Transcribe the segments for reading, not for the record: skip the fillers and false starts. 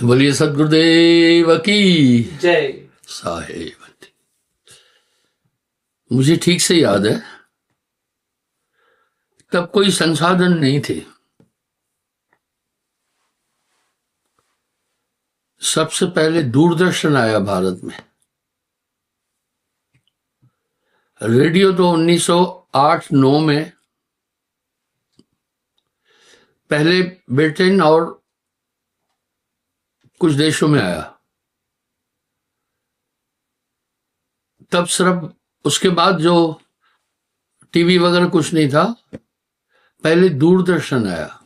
बोलिए सदगुरुदेव की जय। साहेब। मुझे ठीक से याद है, तब कोई संसाधन नहीं थे। सबसे पहले दूरदर्शन आया भारत में। रेडियो तो 1908-9 में पहले ब्रिटेन और कुछ देशों में आया, तब सिर्फ उसके बाद जो टीवी वगैरह कुछ नहीं था, पहले दूरदर्शन आया।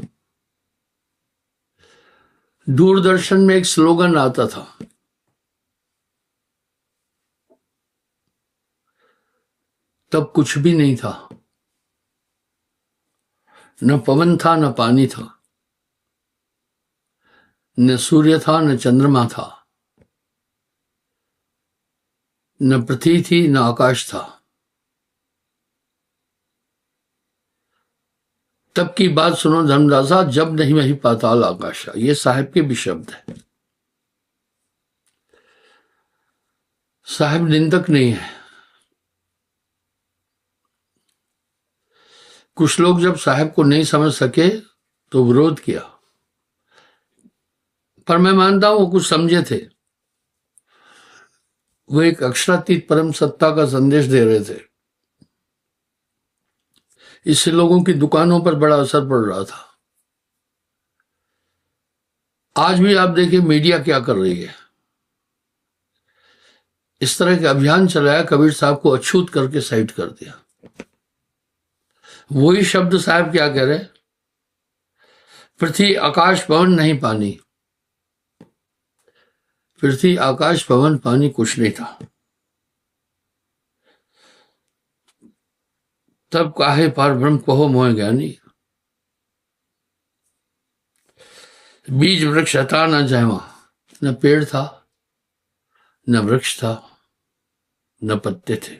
दूरदर्शन में एक स्लोगन आता था, तब कुछ भी नहीं था, न पवन था न पानी था, न सूर्य था न चंद्रमा था, न पृथ्वी थी न आकाश था। तब की बात सुनो धर्मदासा, जब नहीं वही पाताल आकाशा। ये साहिब के भी शब्द है। साहिब निंदक नहीं है। कुछ लोग जब साहिब को नहीं समझ सके तो विरोध किया, पर मैं मानता हूं वो कुछ समझे थे। वो एक अक्षरातीत परम सत्ता का संदेश दे रहे थे। इससे लोगों की दुकानों पर बड़ा असर पड़ रहा था। आज भी आप देखिए मीडिया क्या कर रही है। इस तरह के अभियान चलाया, कबीर साहब को अछूत करके साइड कर दिया। वही शब्द साहब क्या कह रहे, पृथ्वी आकाश पवन नहीं पानी। पृथ्वी आकाश पवन पानी कुछ नहीं था। तब काहे पार ब्रह्म कहो मोह ज्ञानी। बीज वृक्ष था न जहवा, न पेड़ था न वृक्ष था न पत्ते थे।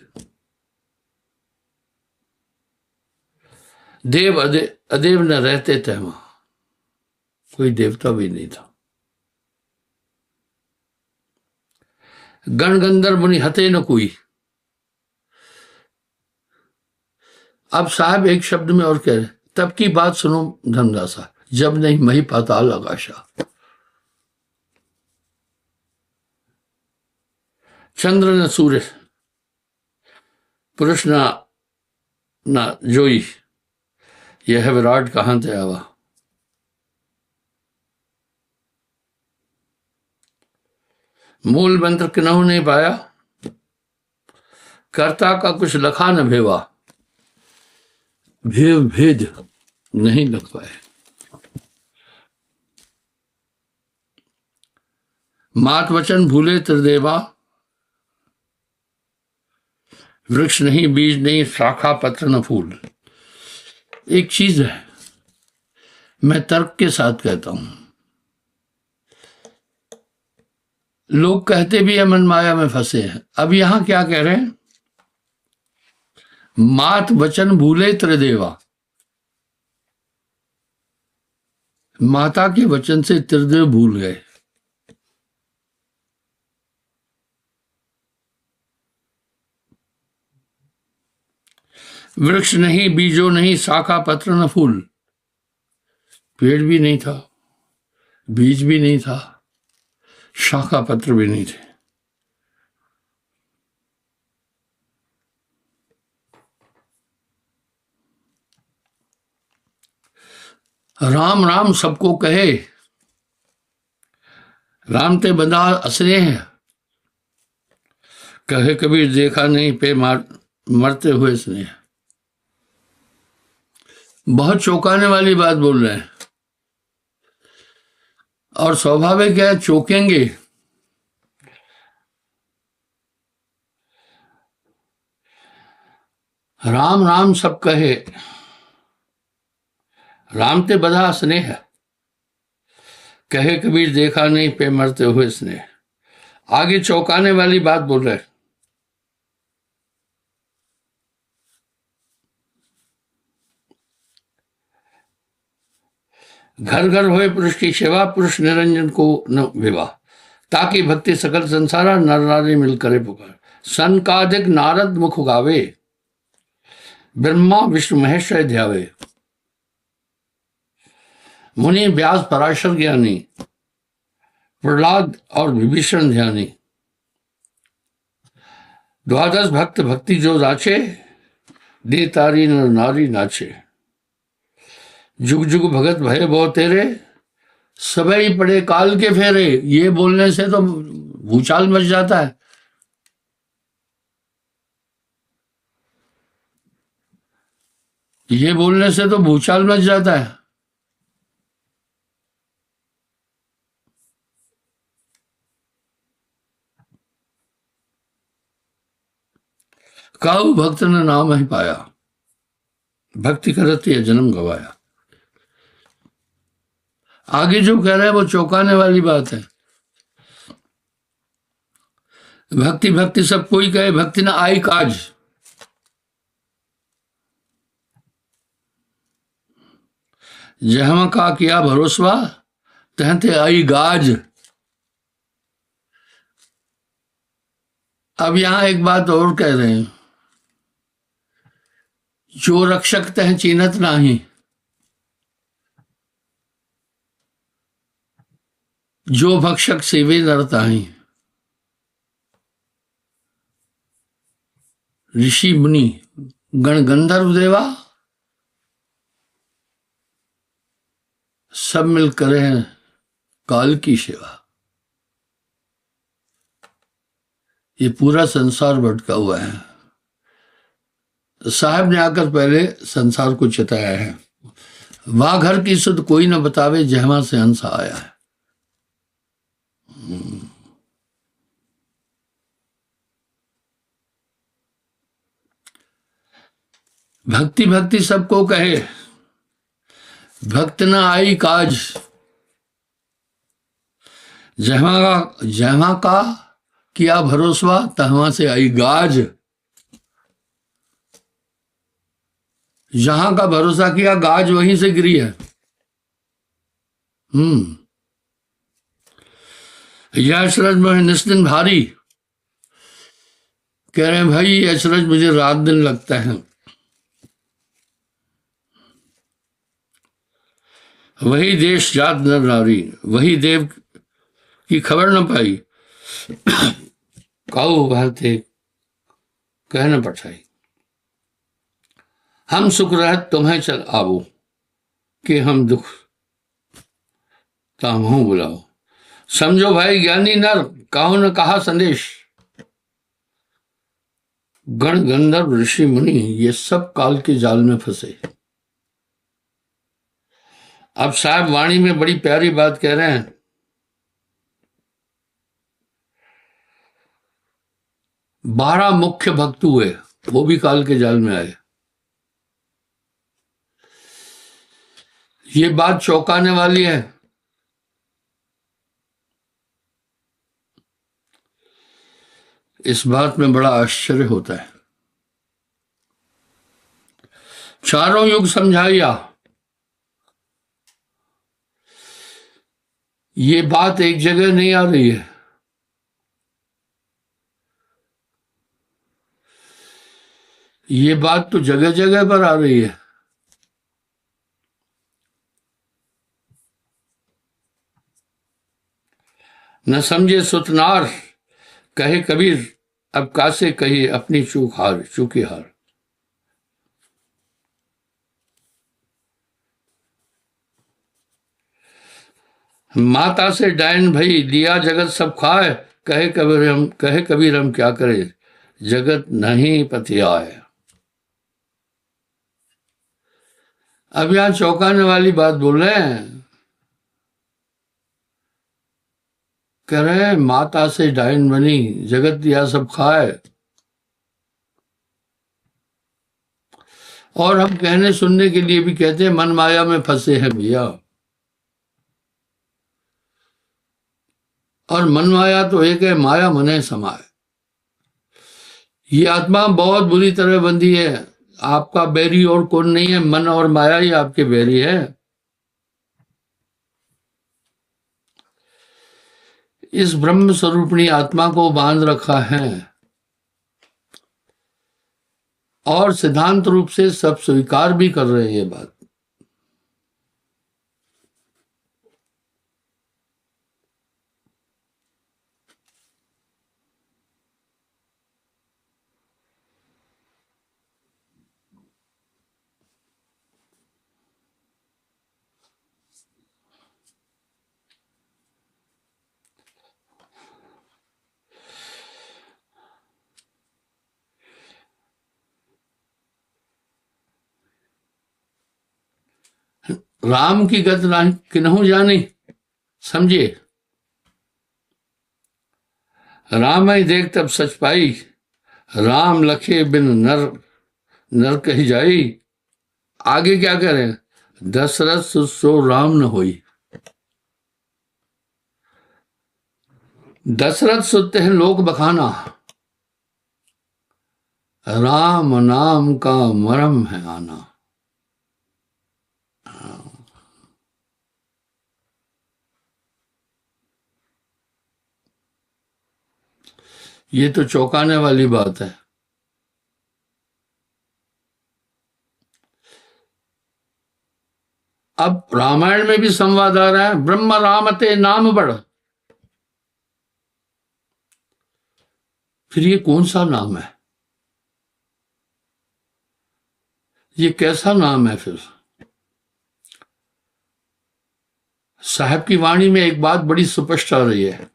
देव अदेव न रहते तहवा, कोई देवता भी नहीं था। गण गंधर्व मुनि हते न कोई। अब साहब एक शब्द में और कह रहे, तब की बात सुनो धर्मदासा, जब नहीं मही पाताल आकाशा। चंद्र न सूर्य, पुरुष न जोई, यह विराट कहां से आवा। मूल मंत्र किन्हू नहीं पाया, कर्ता का कुछ लखा न भेवा। भेव भेद नहीं लग पाए। मात वचन भूले त्रिदेवा, वृक्ष नहीं बीज नहीं शाखा पत्र न फूल। एक चीज है, मैं तर्क के साथ कहता हूं। लोग कहते भी है मन माया में फंसे हैं। अब यहां क्या कह रहे हैं, मात वचन भूले त्रिदेवा। माता के वचन से त्रिदेव भूल गए। वृक्ष नहीं बीजों नहीं शाखा पत्र न फूल। पेड़ भी नहीं था, बीज भी नहीं था, शाखा पत्र भी नहीं थे। राम राम सबको कहे, राम ते बंदा स्नेह। कहे कबीर देखा नहीं पे मरते हुए स्नेह। बहुत चौंकाने वाली बात बोल रहे हैं, और स्वाभाविक है चौंकेंगे। राम राम सब कहे, राम ते बधा स्नेह। कहे कबीर देखा नहीं पे मरते हुए स्नेह। आगे चौंकाने वाली बात बोल रहे, घर घर होए पुरुष की सेवा, पुरुष निरंजन को न विवाह, ताकि भक्ति सकल संसारा, नर नारी मिल करे पुकार। सनकादिक नारद मुख गावे, ब्रह्मा विष्णु महेश्वर ध्यावे। मुनि व्यास पराशर ज्ञानी, प्रहलाद और विभीषण ध्यानी। द्वादश भक्त भक्ति जो राचे, दे तारी नर नारी नाचे। जुग जुग भगत भय बहु तेरे, सबई पड़े काल के फेरे। ये बोलने से तो भूचाल मच जाता है। ये बोलने से तो भूचाल मच जाता है। काहू भक्त ने नाम ही पाया, भक्ति करत यह जन्म गवाया। आगे जो कह रहे हैं वो चौंकाने वाली बात है। भक्ति भक्ति सब कोई कहे, भक्ति ना आई काज। जहां का किया भरोसवा, तहते आई गाज। अब यहां एक बात और कह रहे हैं, जो रक्षक तह चीनत नाही, जो भक्षक सेवे नरताही। ऋषि मुनि गण गंधर्व देवा सब मिल करें काल की सेवा। ये पूरा संसार भटका हुआ है। साहब ने आकर पहले संसार को चिताया है। वाह घर की सुध कोई न बतावे, जहमा से हंस आया है। भक्ति भक्ति सबको कहे, भक्त न आई काज। जहां का किया भरोसा, तहवा से आई गाज। जहां का भरोसा किया, गाज वहीं से गिरी है। यह अचरज में निस्दिन भारी। कह रहे हैं भाई ये अचरज मुझे रात दिन लगता है। वही देश जात नर नारी, वही देव की खबर न पाई। काऊ भारते कह न पठाई। हम सुख रहत तुम्हें चल आवो, कि हम दुख तामहू बुलाओ। समझो भाई ज्ञानी नर, काहू न कहा संदेश। गण गंधर्व ऋषि मुनि ये सब काल के जाल में फंसे। अब साहब वाणी में बड़ी प्यारी बात कह रहे हैं। 12 मुख्य भक्त हुए, वो भी काल के जाल में आए। ये बात चौंकाने वाली है। इस बात में बड़ा आश्चर्य होता है। चारों युग समझाइया, ये बात एक जगह नहीं आ रही है। ये बात तो जगह जगह पर आ रही है। न समझे सुतनार, कहे कबीर अब कासे कही अपनी चूकी हार। माता से डायन भई, दिया जगत सब खाए। कहे कबीर हम क्या करें, जगत नहीं पति आए। अब यहां चौंकाने वाली बात बोल रहे हैं। कह रहे हैं माता से डायन बनी, जगत दिया सब खाए। और हम कहने सुनने के लिए भी कहते हैं मन माया में फंसे हैं भैया। और मन माया तो एक है, माया मने समाए। ये आत्मा बहुत बुरी तरह बंधी है। आपका बैरी और कौन नहीं है, मन और माया ही आपके बैरी है। इस ब्रह्म स्वरूपिणी आत्मा को बांध रखा है और सिद्धांत रूप से सब स्वीकार भी कर रहे हैं ये बात। राम की गत किन्हू जानी, समझिए। राम ही देख तब सच पाई, राम लखे बिन नर नर कही जाई। आगे क्या करें, दशरथ सो राम न होई। दशरथ सुनते हैं लोक बखाना, राम नाम का मरम है आना। ये तो चौंकाने वाली बात है। अब रामायण में भी संवाद आ रहा है, ब्रह्म रामते नाम बढ़। फिर ये कौन सा नाम है, ये कैसा नाम है? फिर साहब की वाणी में एक बात बड़ी स्पष्ट आ रही है।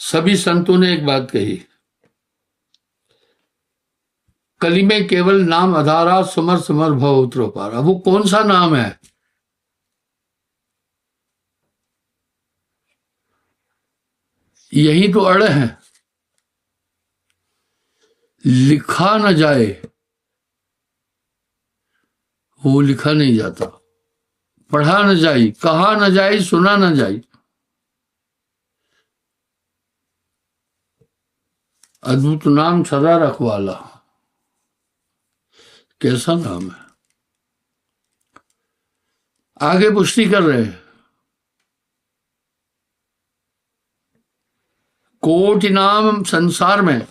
सभी संतों ने एक बात कही, कली में केवल नाम आधारा, सुमर सुमर भव उतरो पारा। वो कौन सा नाम है? यही तो अड़ है, लिखा न जाए, वो लिखा नहीं जाता, पढ़ा न जाए, कहा न जाए, सुना न जाए। अद्भुत नाम सदा रखवाला, कैसा नाम है? आगे पुष्टि कर रहे हैं, कोटि नाम संसार में,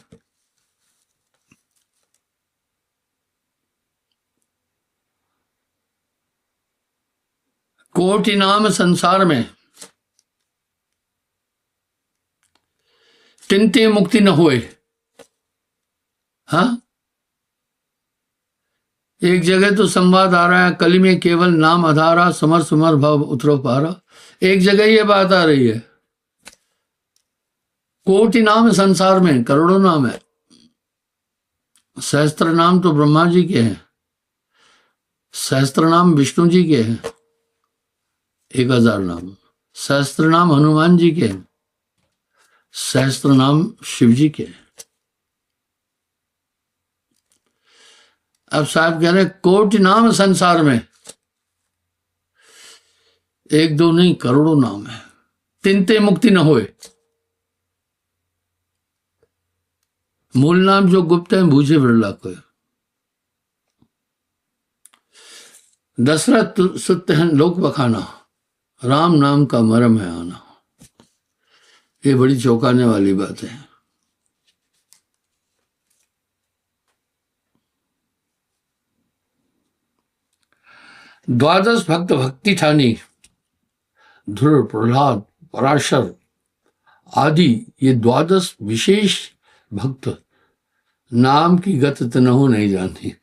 कोटि नाम संसार में, तिनते मुक्ति न हुए। हाँ, एक जगह तो संवाद आ रहा है, कली में केवल नाम आधारा, समर सुमर भव उतरो पारा। एक जगह ये बात आ रही है, कोटि नाम संसार में, करोड़ों नाम है। सहस्त्र नाम तो ब्रह्मा जी के हैं, सहस्त्र नाम विष्णु जी के हैं, 1000 नाम। सहस्त्र नाम हनुमान जी के हैं, सहस्त्र नाम शिव जी के हैं। अब साहब कह रहे कोटि नाम संसार में, एक दो नहीं, करोड़ों नाम है, तिनते मुक्ति न होए। मूल नाम जो गुप्त है, बूझे बिरला को। दशरथ सुत हैं लोक बखाना, राम नाम का मरम है आना। ये बड़ी चौंकाने वाली बात है। द्वादश भक्त भक्ति ठानी, ध्रुव, प्रहलाद, पराशर आदि, ये द्वादश विशेष भक्त नाम की गत तनहु नहीं जानती।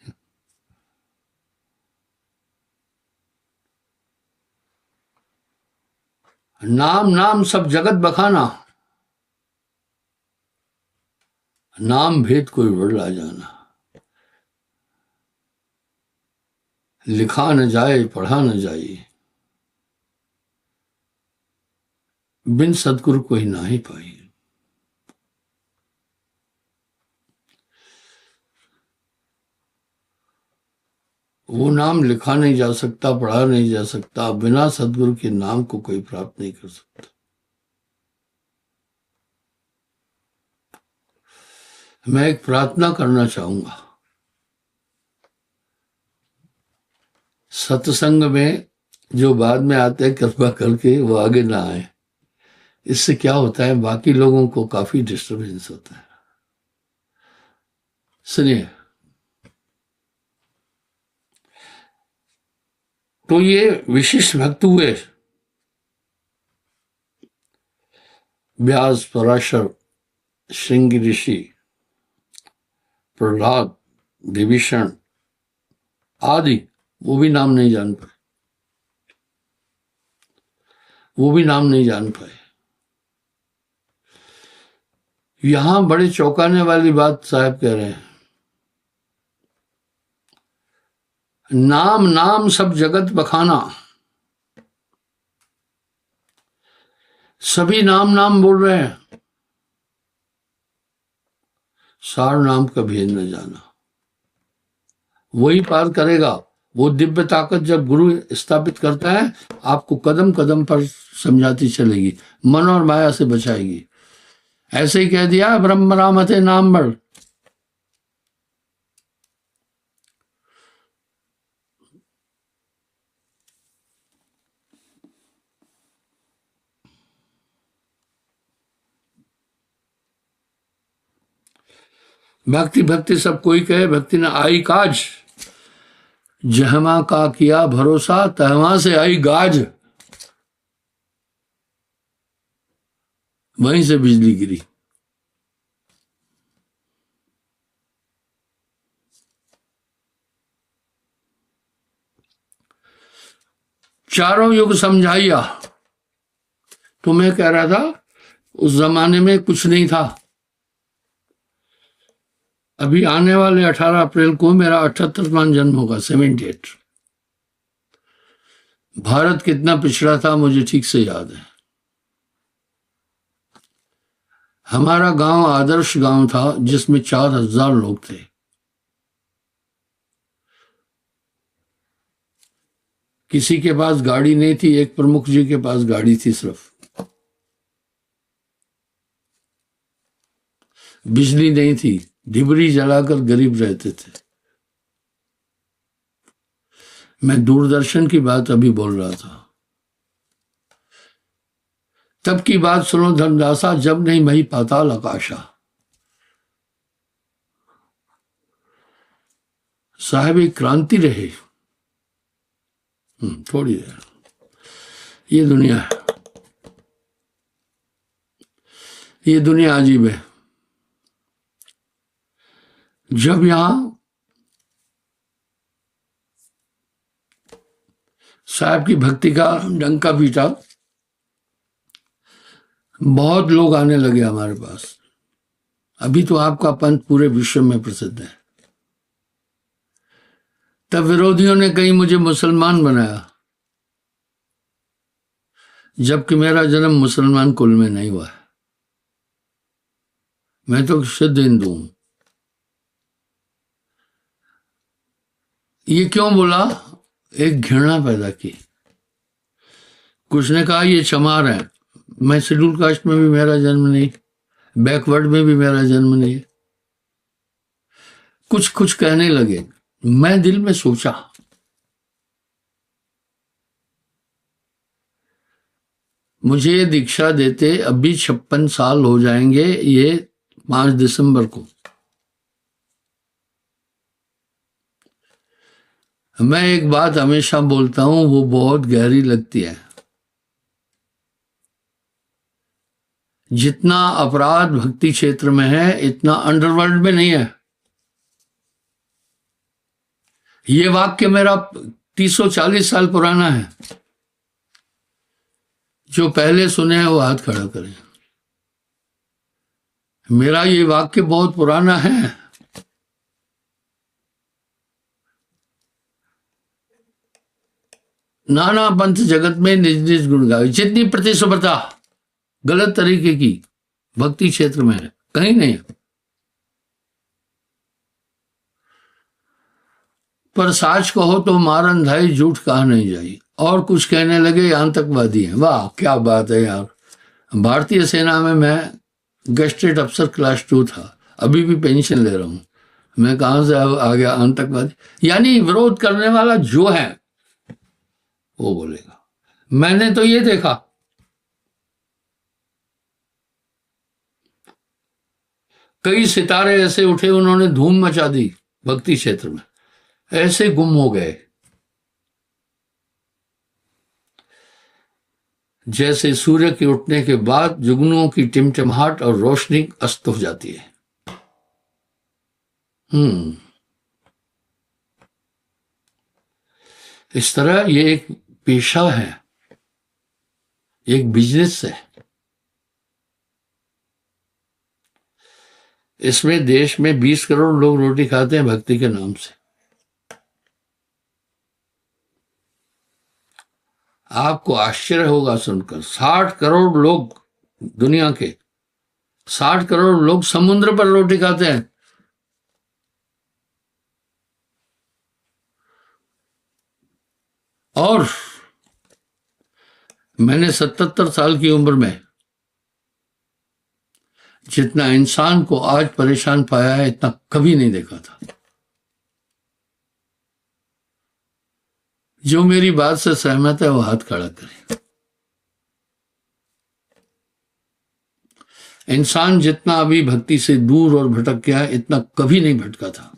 नाम नाम सब जगत बखाना, नाम भेद कोई बदला जाना। लिखा न जाए, पढ़ा न जाए, बिन सदगुरु कोई ना ही पाई। वो नाम लिखा नहीं जा सकता, पढ़ा नहीं जा सकता, बिना सदगुरु के नाम को कोई प्राप्त नहीं कर सकता। मैं एक प्रार्थना करना चाहूंगा। सत्संग में जो बाद में आते हैं कृपा करके वो आगे ना आए। इससे क्या होता है, बाकी लोगों को काफी डिस्टरबेंस होता है। सुनिए, तो ये विशिष्ट भक्त हुए व्यास, पराशर, श्रृंगी ऋषि, प्रहलाद, विभीषण आदि। वो भी नाम नहीं जान पाए, वो भी नाम नहीं जान पाए। यहां बड़े चौंकाने वाली बात साहब कह रहे हैं, नाम नाम सब जगत बखाना। सभी नाम नाम बोल रहे हैं, सार नाम का भेद न जाना। वही पार करेगा। वो दिव्य ताकत जब गुरु स्थापित करता है, आपको कदम कदम पर समझाती चलेगी, मन और माया से बचाएगी। ऐसे ही कह दिया, ब्रह्म रामते नाम बड़। भक्ति भक्ति सब कोई कहे, भक्ति ने आई काज। जहमा का किया भरोसा, तहवा से आई गाज। वहीं से बिजली गिरी। चारों युग समझाइया। तो मैं कह रहा था, उस जमाने में कुछ नहीं था। अभी आने वाले 18 अप्रैल को मेरा 78वां जन्म होगा, 78। भारत कितना पिछड़ा था मुझे ठीक से याद है। हमारा गांव आदर्श गांव था, जिसमें 4000 लोग थे। किसी के पास गाड़ी नहीं थी, एक प्रमुख जी के पास गाड़ी थी सिर्फ। बिजली नहीं थी, डिबरी जलाकर गरीब रहते थे। मैं दूरदर्शन की बात अभी बोल रहा था। तब की बात सुनो धर्मदासा, जब नहीं मही पाताल आकाशा। साहब एक क्रांति रहे। थोड़ी देर, ये दुनिया है, ये दुनिया अजीब है। जब यहां साहब की भक्ति का डंका पीटा, बहुत लोग आने लगे हमारे पास। अभी तो आपका पंथ पूरे विश्व में प्रसिद्ध है। तब विरोधियों ने कहीं मुझे मुसलमान बनाया, जबकि मेरा जन्म मुसलमान कुल में नहीं हुआ है। मैं तो शुद्ध हिंदू हूं। ये क्यों बोला? एक घृणा पैदा की। कुछ ने कहा ये चमार है। मैं शेड्यूल कास्ट में भी मेरा जन्म नहीं, बैकवर्ड में भी मेरा जन्म नहीं। कुछ कुछ कहने लगे। मैं दिल में सोचा, मुझे दीक्षा देते अभी 56 साल हो जाएंगे, ये 5 दिसंबर को। मैं एक बात हमेशा बोलता हूं, वो बहुत गहरी लगती है। जितना अपराध भक्ति क्षेत्र में है, इतना अंडरवर्ल्ड में नहीं है। ये वाक्य मेरा 340 साल पुराना है। जो पहले सुने हैं वो हाथ खड़ा करें। मेरा ये वाक्य बहुत पुराना है। नाना पंथ जगत में निज निज गुण गावे। जितनी प्रतिस्पर्धा गलत तरीके की भक्ति क्षेत्र में है, कहीं नहीं। पर साच कहो तो मारन धाई, झूठ कहा नहीं जाई। और कुछ कहने लगे आतंकवादी हैं। वाह क्या बात है यार। भारतीय सेना में मैं गस्टेड अफसर क्लास 2 था, अभी भी पेंशन ले रहा हूं। मैं कहां से आ गया आतंकवादी? यानी विरोध करने वाला जो है वो बोलेगा मैंने तो ये देखा। कई सितारे ऐसे उठे, उन्होंने धूम मचा दी भक्ति क्षेत्र में, ऐसे गुम हो गए जैसे सूर्य के उठने के बाद जुगनुओं की टिमटिमाहट और रोशनी अस्त हो जाती है। इस तरह ये एक पेशा है, एक बिजनेस है। इसमें देश में 20 करोड़ लोग रोटी खाते हैं भक्ति के नाम से। आपको आश्चर्य होगा सुनकर, 60 करोड़ लोग, दुनिया के 60 करोड़ लोग समुद्र पर रोटी खाते हैं। और मैंने 77 साल की उम्र में जितना इंसान को आज परेशान पाया है, इतना कभी नहीं देखा था। जो मेरी बात से सहमत है वो हाथ खड़ा करे। इंसान जितना अभी भक्ति से दूर और भटक गया है, इतना कभी नहीं भटका था।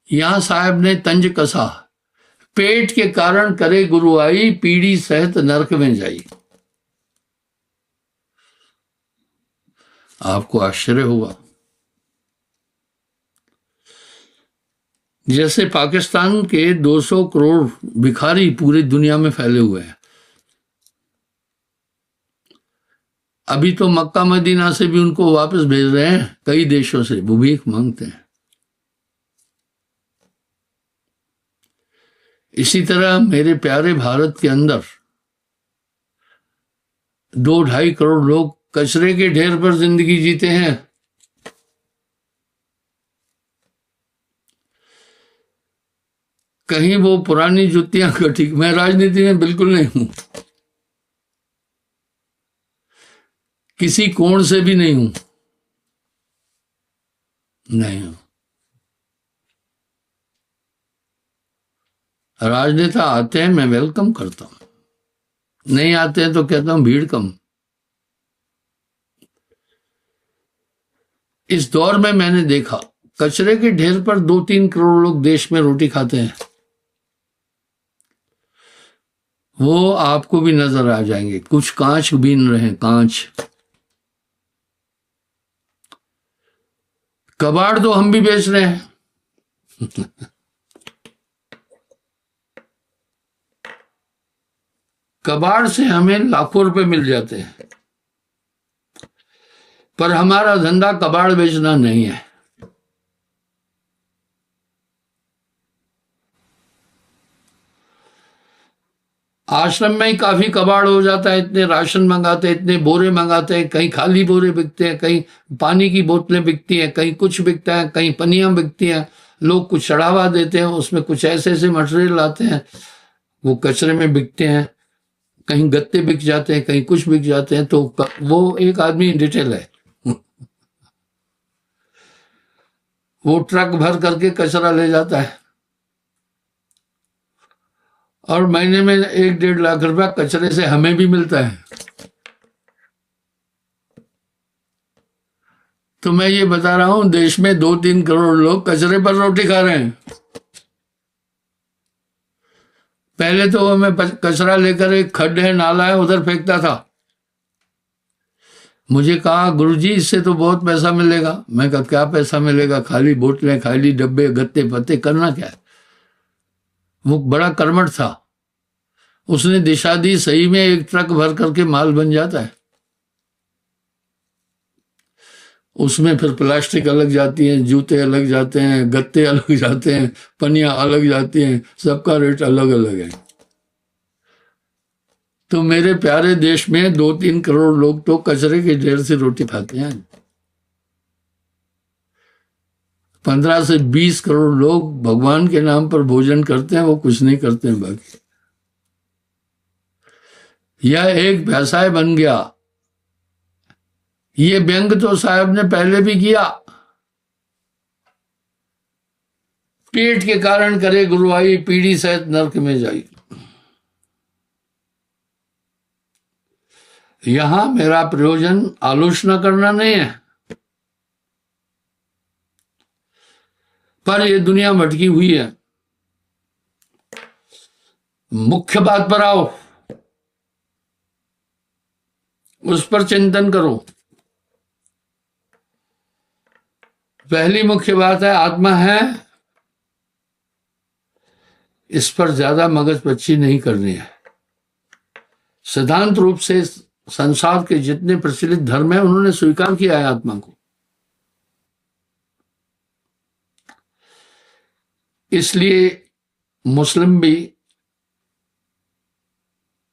यहां साहब ने तंज कसा, पेट के कारण करे गुरु आई, पीढ़ी सहित नरक में जाई। आपको आश्चर्य होगा, जैसे पाकिस्तान के 200 करोड़ भिखारी पूरी दुनिया में फैले हुए हैं। अभी तो मक्का मदीना से भी उनको वापस भेज रहे हैं, कई देशों से वो भीख मांगते हैं। इसी तरह मेरे प्यारे भारत के अंदर 2-2.5 करोड़ लोग कचरे के ढेर पर जिंदगी जीते हैं। कहीं वो पुरानी जुतियां कटी। मैं राजनीति में बिल्कुल नहीं हूं, किसी कोण से भी नहीं हूं, नहीं हूं। राजनेता आते हैं, मैं वेलकम करता हूं, नहीं आते हैं तो कहता हूं भीड़ कम। इस दौर में मैंने देखा कचरे के ढेर पर 2-3 करोड़ लोग देश में रोटी खाते हैं। वो आपको भी नजर आ जाएंगे, कुछ कांच बीन रहे हैं, कांच। कबाड़ तो हम भी बेच रहे हैं। कबाड़ से हमें लाखों रुपए मिल जाते हैं, पर हमारा धंधा कबाड़ बेचना नहीं है। आश्रम में ही काफी कबाड़ हो जाता है, इतने राशन मंगाते हैं, इतने बोरे मंगाते हैं, कहीं खाली बोरे बिकते हैं, कहीं पानी की बोतलें बिकती हैं, कहीं कुछ बिकता है, कहीं पनियां बिकती हैं। लोग कुछ चढ़ावा देते हैं, उसमें कुछ ऐसे ऐसे मटेरियल लाते हैं, वो कचरे में बिकते हैं। कहीं गत्ते बिक जाते हैं, कहीं कुछ बिक जाते हैं। तो वो एक आदमी डिटेल है, वो ट्रक भर करके कचरा ले जाता है और महीने में 1-1.5 लाख रुपया कचरे से हमें भी मिलता है। तो मैं ये बता रहा हूं, देश में 2-3 करोड़ लोग कचरे पर रोटी खा रहे हैं। पहले तो मैं कचरा लेकर एक खड्ड है, नाला है, उधर फेंकता था। मुझे कहा गुरुजी इससे तो बहुत पैसा मिलेगा। मैं कहा क्या पैसा मिलेगा, खाली बोतलें, खाली डब्बे, गत्ते पत्ते, करना क्या है। वो बड़ा कर्मठ था, उसने दिशा दी, सही में एक ट्रक भर करके माल बन जाता है। उसमें फिर प्लास्टिक अलग जाती है, जूते अलग जाते हैं, गत्ते अलग जाते हैं, पनियां अलग जाती हैं, सबका रेट अलग अलग है। तो मेरे प्यारे देश में 2-3 करोड़ लोग तो कचरे के ढेर से रोटी खाते हैं। 15 से 20 करोड़ लोग भगवान के नाम पर भोजन करते हैं, वो कुछ नहीं करते हैं बाकी। यह एक व्यवसाय बन गया। ये व्यंग तो साहब ने पहले भी किया, पेट के कारण करे गुरुआई, पीढ़ी सहित नरक में जाई। यहां मेरा प्रयोजन आलोचना करना नहीं है, पर यह दुनिया भटकी हुई है। मुख्य बात पर आओ, उस पर चिंतन करो। पहली मुख्य बात है आत्मा है, इस पर ज्यादा मगजपच्ची नहीं करनी है। सिद्धांत रूप से संसार के जितने प्रचलित धर्म है उन्होंने स्वीकार किया है आत्मा को, इसलिए मुस्लिम भी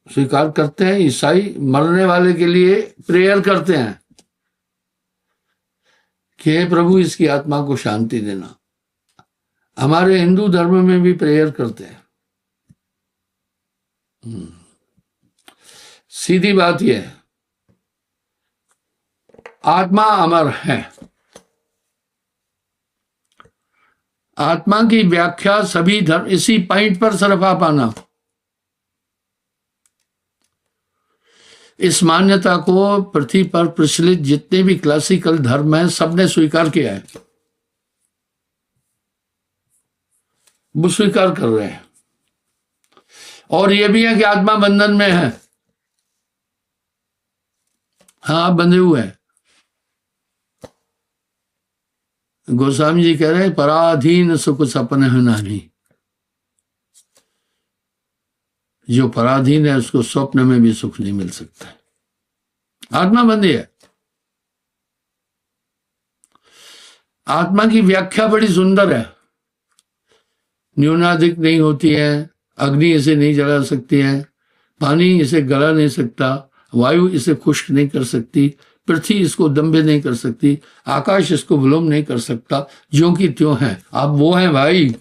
स्वीकार करते हैं, ईसाई मरने वाले के लिए प्रेयर करते हैं कि हे प्रभु इसकी आत्मा को शांति देना। हमारे हिंदू धर्म में भी प्रेयर करते हैं। सीधी बात यह है, आत्मा अमर है। आत्मा की व्याख्या सभी धर्म इसी पॉइंट पर सिर्फ आ पाना, इस मान्यता को पृथ्वी पर प्रचलित जितने भी क्लासिकल धर्म हैं सबने स्वीकार किया है, वो स्वीकार कर रहे हैं। और यह भी है कि आत्मा बंधन में है। हाँ, आप बंधे हुए हैं। गोस्वामी जी कह रहे हैं पराधीन सुख सपने है नहीं। जो पराधीन है उसको स्वप्न में भी सुख नहीं मिल सकता है। आत्मा बंधी है। आत्मा की व्याख्या बड़ी सुंदर है। न्यूनाधिक नहीं होती है, अग्नि इसे नहीं जला सकती है, पानी इसे गला नहीं सकता, वायु इसे खुश्क नहीं कर सकती, पृथ्वी इसको दंभे नहीं कर सकती, आकाश इसको विलोम नहीं कर सकता, ज्यों की त्यों है। आप वो हैं भाई।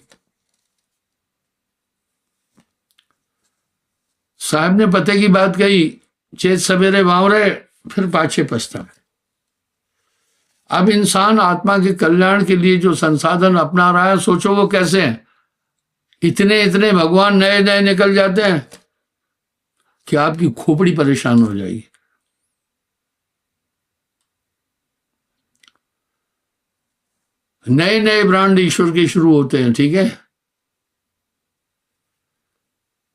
साहब ने पते की बात कही, चेत सवेरे वावरे फिर पाछे पछतावे। अब इंसान आत्मा के कल्याण के लिए जो संसाधन अपना रहा है, सोचो वो कैसे हैं। इतने इतने भगवान नए नए निकल जाते हैं कि आपकी खोपड़ी परेशान हो जाएगी। नए नए ब्रांड ईश्वर के शुरू होते हैं, ठीक है।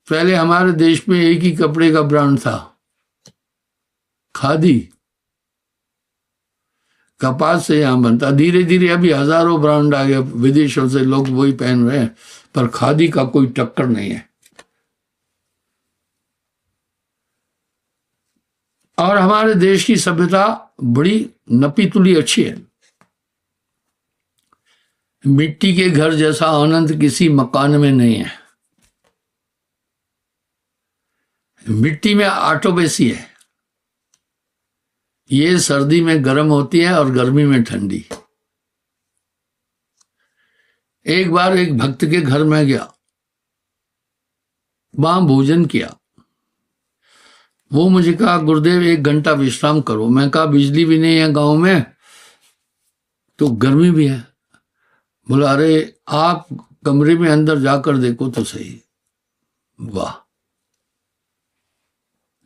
पहले हमारे देश में एक ही कपड़े का ब्रांड था, खादी, कपास से यहां बनता। धीरे धीरे अभी हजारों ब्रांड आ गए, विदेशों से लोग वही पहन रहे हैं, पर खादी का कोई टक्कर नहीं है। और हमारे देश की सभ्यता बड़ी नपी तुली अच्छी है। मिट्टी के घर जैसा आनंद किसी मकान में नहीं है। मिट्टी में ऑटोमेसी है, ये सर्दी में गर्म होती है और गर्मी में ठंडी। एक बार एक भक्त के घर में गया, वहां भोजन किया। वो मुझे कहा गुरुदेव 1 घंटा विश्राम करो। मैं कहा बिजली भी नहीं है गांव में, तो गर्मी भी है। बोला अरे आप कमरे में अंदर जाकर देखो तो सही। वाह।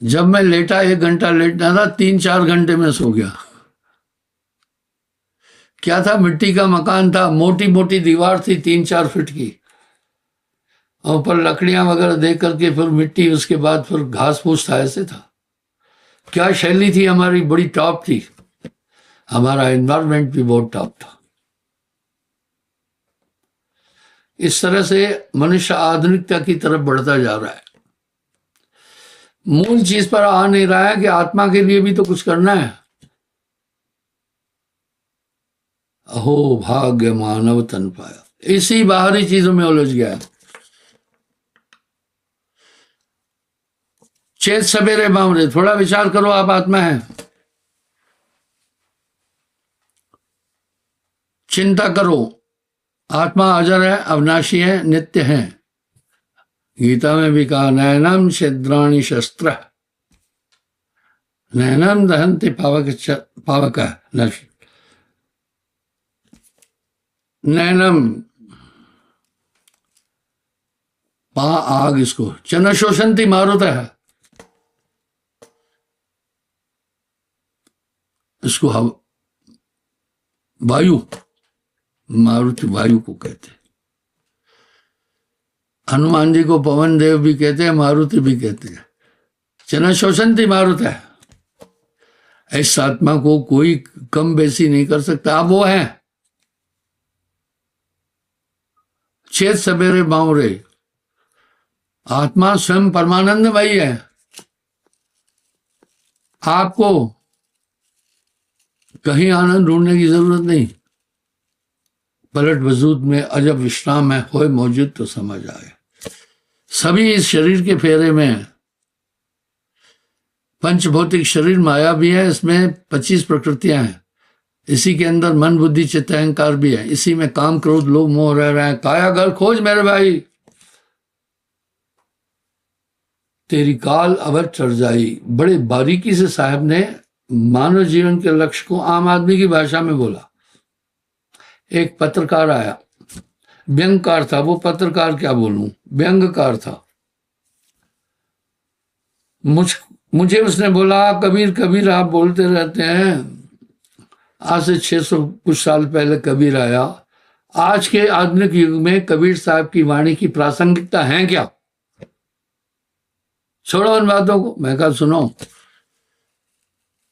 जब मैं लेटा, 1 घंटा लेटना था, 3-4 घंटे में सो गया। क्या था, मिट्टी का मकान था, मोटी मोटी दीवार थी 3-4 फीट की, और ऊपर लकड़ियां वगैरह दे करके फिर मिट्टी, उसके बाद फिर घास फूस था। ऐसे था। क्या शैली थी हमारी, बड़ी टॉप थी। हमारा एनवायरमेंट भी बहुत टॉप था। इस तरह से मनुष्य आधुनिकता की तरफ बढ़ता जा रहा है। मूल चीज पर आ नहीं रहा है कि आत्मा के लिए भी तो कुछ करना है। अहो भाग्य मानव तन पाया, इसी बाहरी चीजों में उलझ गया। चेत सवेरे बावरे, थोड़ा विचार करो, आप आत्मा है। चिंता करो, आत्मा अजर है, अविनाशी है, नित्य है। गीता में भी कहा नयनम छिद्राणि शस्त्र नयनम दहन्ति पावक नयनम पा आग, इसको चन शोषंती मारुत है, इसको वायु, मारुति वायु को कहते हैं। हनुमान जी को पवन देव भी कहते हैं, मारुति भी कहते हैं। चन शोषंती मारुत है, इस आत्मा को कोई कम बेसी नहीं कर सकता। आप वो हैं, चेत सवेरे बावरे, आत्मा स्वयं परमानंदमयी है। आपको कहीं आनंद ढूंढने की जरूरत नहीं। पलट वजूद में अजब विश्राम है, होए मौजूद तो समझ आए। सभी इस शरीर के फेरे में है। पंचभौतिक शरीर माया भी है, इसमें 25 प्रकृतियां हैं। इसी के अंदर मन बुद्धि चित्त अहंकार भी है। इसी में काम क्रोध लोभ मोह रह रहे हैं। काया घर खोज मेरे भाई, तेरी काल अवध चढ़ जाई। बड़े बारीकी से साहब ने मानव जीवन के लक्ष्य को आम आदमी की भाषा में बोला। एक पत्रकार आया, व्यंगकार था वो पत्रकार, क्या बोलूं, व्यंगकार था। मुझे उसने बोला, कबीर कबीर आप बोलते रहते हैं, आज से 600 कुछ साल पहले कबीर आया। आज के आधुनिक युग में कबीर साहब की वाणी की प्रासंगिकता है क्या? छोड़ो उन बातों को। मैं कहा सुनो,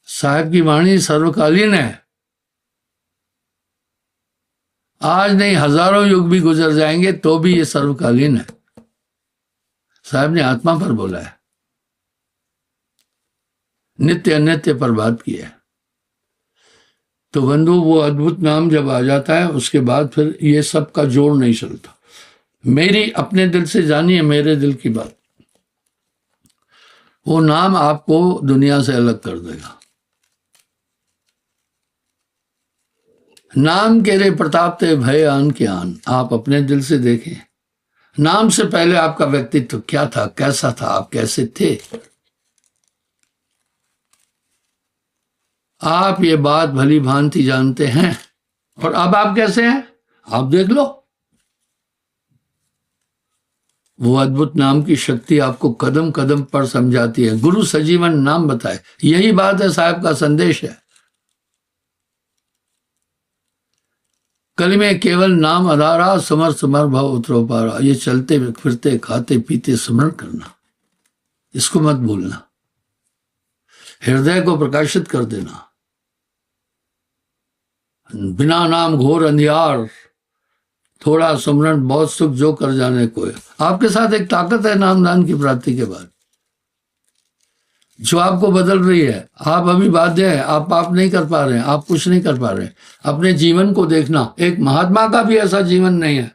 साहब की वाणी सर्वकालीन है। आज नहीं, हजारों युग भी गुजर जाएंगे तो भी ये सर्वकालीन है। साहब ने आत्मा पर बोला है, नित्य अनित्य पर बात की है। तो बंधु, वो अद्भुत नाम जब आ जाता है उसके बाद फिर ये सब का जोड़ नहीं चलता। मेरी अपने दिल से जानिए, मेरे दिल की बात, वो नाम आपको दुनिया से अलग कर देगा। नाम के रे प्रताप ते भय आन के आन। आप अपने दिल से देखें, नाम से पहले आपका व्यक्तित्व क्या था, कैसा था, आप कैसे थे। आप ये बात भली भांति जानते हैं, और अब आप कैसे हैं आप देख लो। वो अद्भुत नाम की शक्ति आपको कदम कदम पर समझाती है। गुरु सजीवन नाम बताए, यही बात है, साहब का संदेश है। कलमे केवल नाम अधारा, समर समर भव उतरो पारा। ये चलते फिरते खाते पीते स्मरण करना, इसको मत भूलना। हृदय को प्रकाशित कर देना। बिना नाम घोर अंधियार, थोड़ा सुमरण बहुत सुख जो कर जाने को है। आपके साथ एक ताकत है नामदान की प्राप्ति के बाद, जो आपको बदल रही है। आप अभी बाध्य हैं, आप पाप नहीं कर पा रहे हैं, आप कुछ नहीं कर पा रहे हैं। अपने जीवन को देखना, एक महात्मा का भी ऐसा जीवन नहीं है।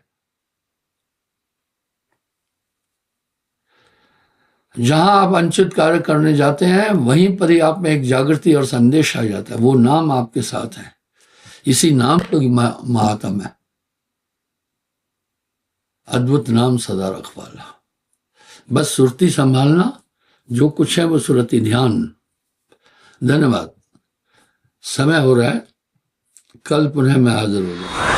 जहां आप अनुचित कार्य करने जाते हैं, वहीं पर ही आप में एक जागृति और संदेश आ जाता है। वो नाम आपके साथ है, इसी नाम को महात्म है। अद्भुत नाम सदा रखवाला। बस सुरती संभालना, जो कुछ है वो सुरती ध्यान। धन्यवाद। समय हो रहा है, कल पुनः मैं हाजिर हो जाऊंगा।